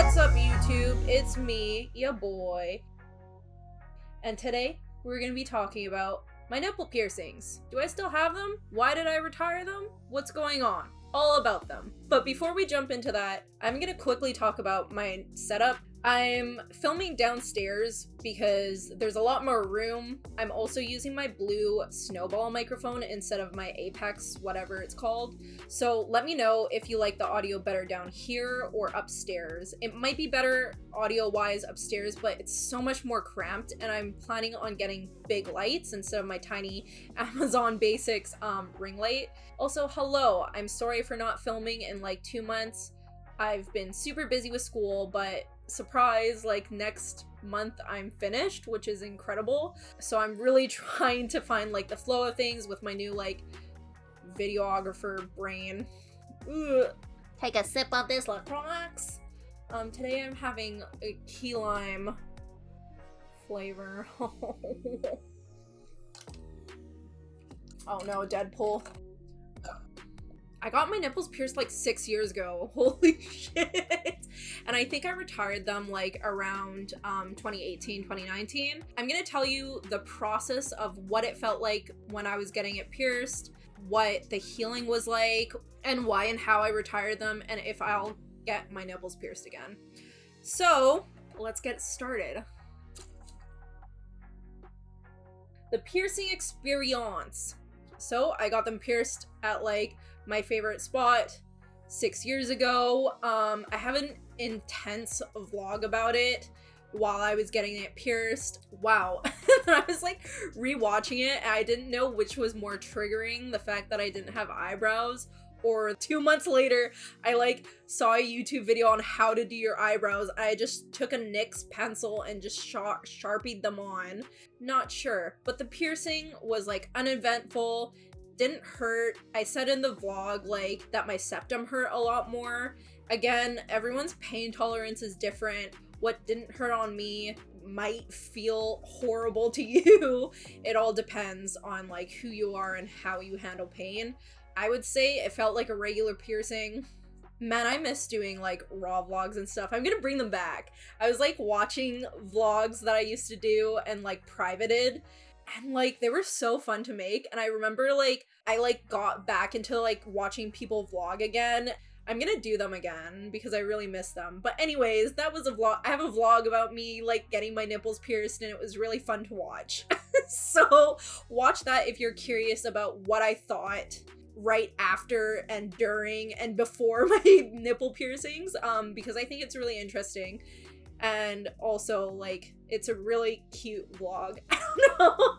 What's up, YouTube? It's me, ya boy. And today, we're gonna be talking about my nipple piercings. Do I still have them? Why did I retire them? What's going on? All about them. But before we jump into that, I'm gonna quickly talk about my setup. I'm filming downstairs because there's a lot more room. I'm also using my blue Snowball microphone instead of my Apex, whatever it's called. So let me know if you like the audio better down here or upstairs. It might be better audio-wise upstairs, but it's so much more cramped, and I'm planning on getting big lights instead of my tiny Amazon Basics ring light. Also, hello, I'm sorry for not filming in like 2 months. I've been super busy with school, but surprise, like next month I'm finished, which is incredible. So I'm really trying to find like the flow of things with my new like videographer brain. Ugh. Take a sip of this LaCroix. Today I'm having a key lime flavor. Oh no, Deadpool. I got my nipples pierced like 6 years ago. Holy shit. And I think I retired them like around 2018, 2019. I'm gonna tell you the process of what it felt like when I was getting it pierced, what the healing was like, and why and how I retired them, and if I'll get my nipples pierced again. So let's get started. The piercing experience. So I got them pierced at like my favorite spot 6 years ago. I have an intense vlog about it while I was getting it pierced. Wow. I was like rewatching it and I didn't know which was more triggering, the fact that I didn't have eyebrows, or 2 months later I like saw a YouTube video on how to do your eyebrows. I just took a NYX pencil and just sharpied them on. Not sure, but the piercing was like uneventful, didn't hurt. I said in the vlog like that my septum hurt a lot more. Again, everyone's pain tolerance is different. What didn't hurt on me might feel horrible to you. It all depends on like who you are and how you handle pain. I would say it felt like a regular piercing. Man, I miss doing like raw vlogs and stuff. I'm gonna bring them back. I was like watching vlogs that I used to do and like privated, and like they were so fun to make. And I remember like I like got back into like watching people vlog again. I'm gonna do them again because I really miss them. But anyways, that was a vlog. I have a vlog about me like getting my nipples pierced, and it was really fun to watch. So watch that if you're curious about what I thought right after and during and before my nipple piercings, because I think it's really interesting. And also like it's a really cute vlog. I don't know.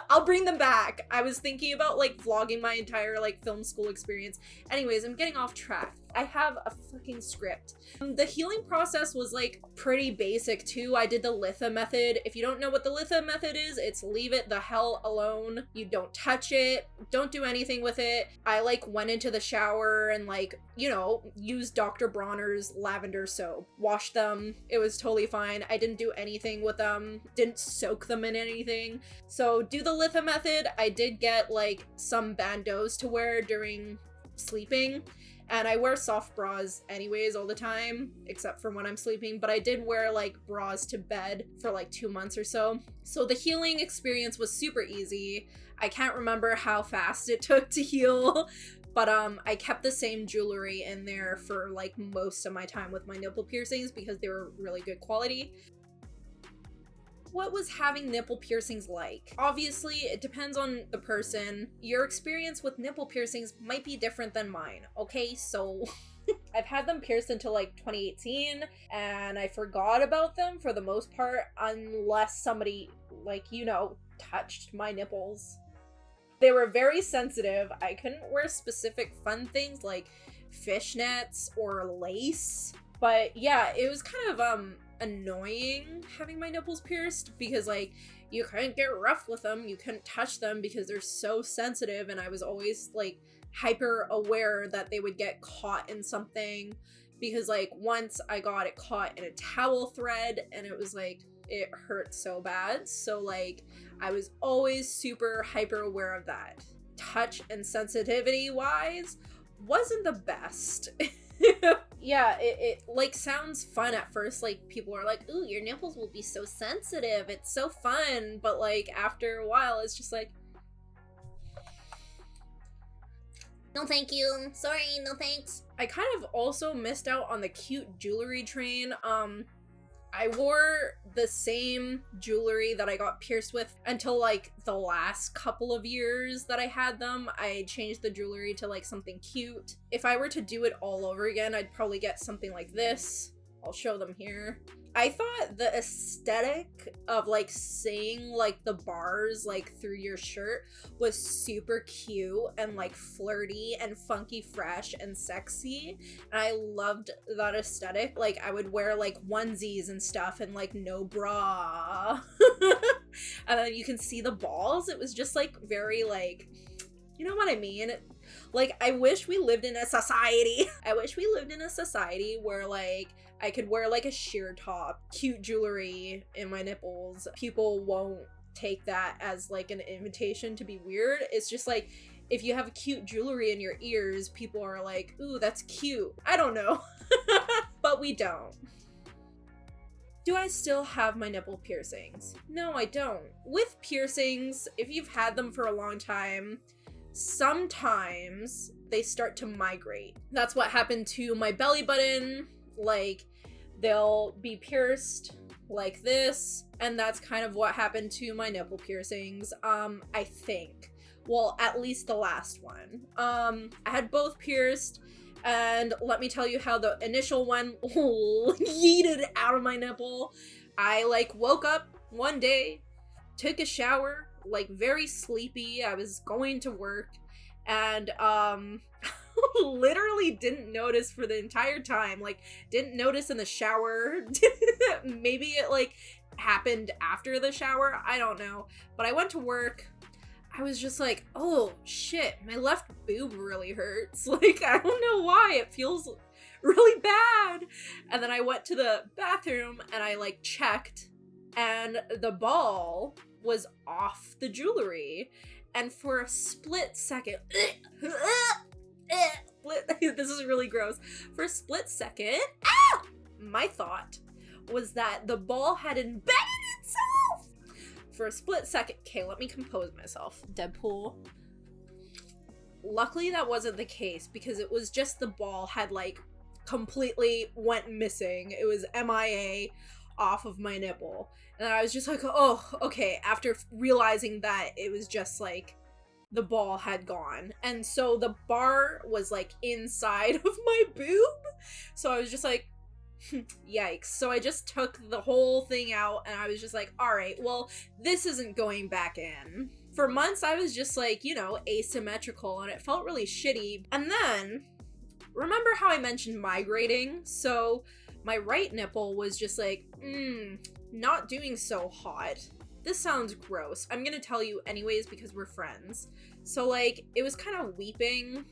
I'll bring them back. I was thinking about like vlogging my entire like film school experience. Anyways, I'm getting off track. I have a fucking script. The healing process was like pretty basic too. I did the Litha method. If you don't know what the Litha method is, it's leave it the hell alone. You don't touch it. Don't do anything with it. I like went into the shower and like, you know, used Dr. Bronner's lavender soap. Washed them. It was totally fine. I didn't do anything with them. Didn't soak them in anything. So do the Litha method. I did get like some bandeaus to wear during sleeping. And I wear soft bras anyways all the time, except for when I'm sleeping, but I did wear like bras to bed for like 2 months or so. So the healing experience was super easy. I can't remember how fast it took to heal, but I kept the same jewelry in there for like most of my time with my nipple piercings because they were really good quality. What was having nipple piercings like? Obviously, it depends on the person. Your experience with nipple piercings might be different than mine, okay? So I've had them pierced until like 2018, and I forgot about them for the most part unless somebody, like, you know, touched my nipples. They were very sensitive. I couldn't wear specific fun things like fishnets or lace, but yeah, it was kind of annoying having my nipples pierced because like you couldn't get rough with them, you couldn't touch them because they're so sensitive, and I was always like hyper aware that they would get caught in something because like once I got it caught in a towel thread and it was like it hurt so bad. So like I was always super hyper aware of that. Touch and sensitivity wise wasn't the best. yeah, it like sounds fun at first. Like people are like, ooh, your nipples will be so sensitive. It's so fun. But like after a while, it's just like, no thank you. Sorry, no thanks. I kind of also missed out on the cute jewelry train. I wore the same jewelry that I got pierced with until like the last couple of years that I had them. I changed the jewelry to like something cute. If I were to do it all over again, I'd probably get something like this. I'll show them here. I thought the aesthetic of like seeing like the bars like through your shirt was super cute and like flirty and funky fresh and sexy, and I loved that aesthetic. Like I would wear like onesies and stuff and like no bra and then you can see the balls. It was just like very like, you know what I mean? Like I wish we lived in a society where like I could wear like a sheer top, cute jewelry in my nipples. People won't take that as like an invitation to be weird. It's just like, if you have cute jewelry in your ears, people are like, ooh, that's cute. I don't know. But we don't. Do I still have my nipple piercings? No, I don't. With piercings, if you've had them for a long time, sometimes they start to migrate. That's what happened to my belly button. Like, they'll be pierced like this, and that's kind of what happened to my nipple piercings, I think. Well, at least the last one. I had both pierced, and let me tell you how the initial one yeeted out of my nipple. I like woke up one day, took a shower, like very sleepy. I was going to work, and literally didn't notice for the entire time. Like, didn't notice in the shower. Maybe it like happened after the shower, I don't know. But I went to work. I was just like, oh shit, my left boob really hurts. Like, I don't know why, it feels really bad. And then I went to the bathroom and I like checked, and the ball was off the jewelry. And for a split second, this is really gross. For a split second, my thought was that the ball had embedded itself. For a split second, okay, let me compose myself. Deadpool. Luckily that wasn't the case, because it was just the ball had like completely went missing. It was MIA off of my nipple. And I was just like, oh, okay, after realizing that it was just like the ball had gone. And so the bar was like inside of my boob. So I was just like, yikes. So I just took the whole thing out, and I was just like, all right, well, this isn't going back in. For months, I was just like, you know, asymmetrical, and it felt really shitty. And then, remember how I mentioned migrating? So my right nipple was just like, not doing so hot. This sounds gross. I'm gonna tell you anyways because we're friends. So like, it was kind of weeping.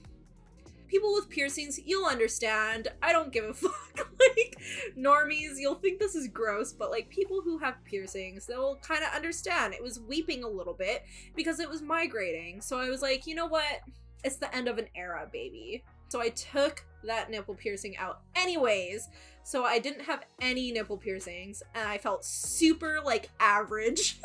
People with piercings, you'll understand. I don't give a fuck. Like, normies, you'll think this is gross, but like, people who have piercings, they'll kind of understand. It was weeping a little bit because it was migrating. So I was like, you know what? It's the end of an era, baby. So I took that nipple piercing out anyways. So I didn't have any nipple piercings, and I felt super like average.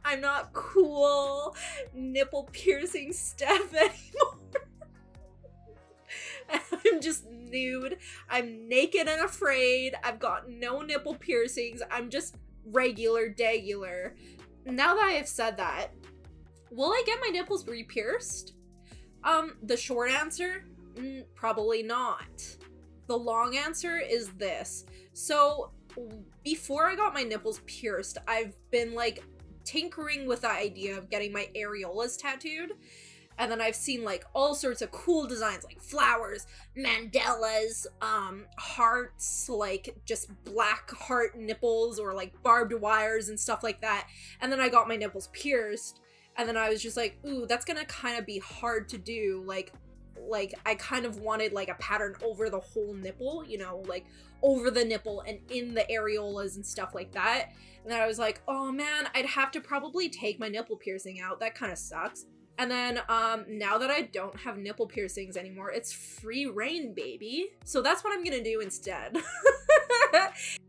I'm not cool nipple piercing Steph anymore. I'm just nude. I'm naked and afraid. I've got no nipple piercings. I'm just regular dagular. Now that I have said that, will I get my nipples re-pierced? The short answer, probably not. The long answer is this. So before I got my nipples pierced, I've been like tinkering with the idea of getting my areolas tattooed. And then I've seen like all sorts of cool designs, like flowers, mandalas, hearts, like just black heart nipples, or like barbed wires and stuff like that. And then I got my nipples pierced, and then I was just like, ooh, that's gonna kind of be hard to do. Like I kind of wanted like a pattern over the whole nipple, you know, like over the nipple and in the areolas and stuff like that. And then I was like, oh man, I'd have to probably take my nipple piercing out. That kind of sucks. And then now that I don't have nipple piercings anymore, it's free reign, baby. So that's what I'm gonna do instead.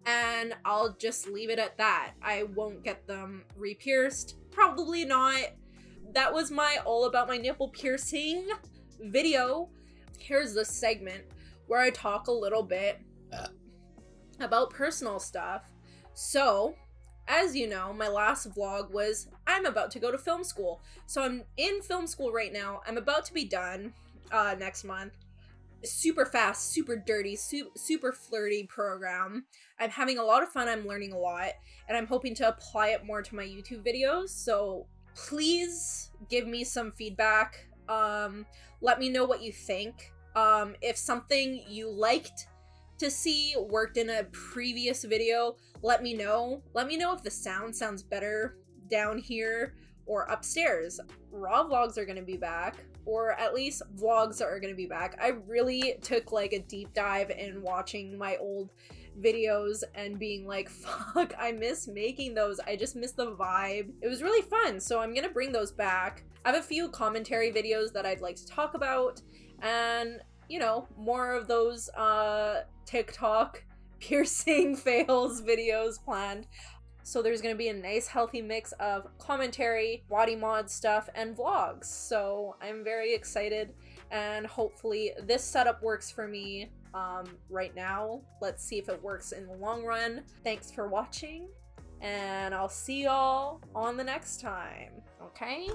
And I'll just leave it at that. I won't get them re-pierced. Probably not. That was my all about my nipple piercing video. Here's this segment where I talk a little bit about personal stuff. So, as you know, my last vlog was I'm about to go to film school. So I'm in film school right now. I'm about to be done next month. Super fast, super dirty, super flirty program. I'm having a lot of fun. I'm learning a lot, and I'm hoping to apply it more to my YouTube videos. So please give me some feedback. Let me know what you think. If something you liked to see worked in a previous video, let me know. Let me know if the sounds better down here or upstairs. Raw vlogs are gonna be back, or at least vlogs are gonna be back. I really took like a deep dive in watching my old videos and being like, fuck, I miss making those. I just miss the vibe. It was really fun, so I'm gonna bring those back. I have a few commentary videos that I'd like to talk about, and you know, more of those TikTok piercing fails videos planned. So there's gonna be a nice healthy mix of commentary, body mod stuff, and vlogs. So I'm very excited, and hopefully this setup works for me right now. Let's see if it works in the long run. Thanks for watching, and I'll see y'all on the next time, okay?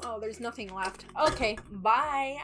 Oh, there's nothing left. Okay, bye.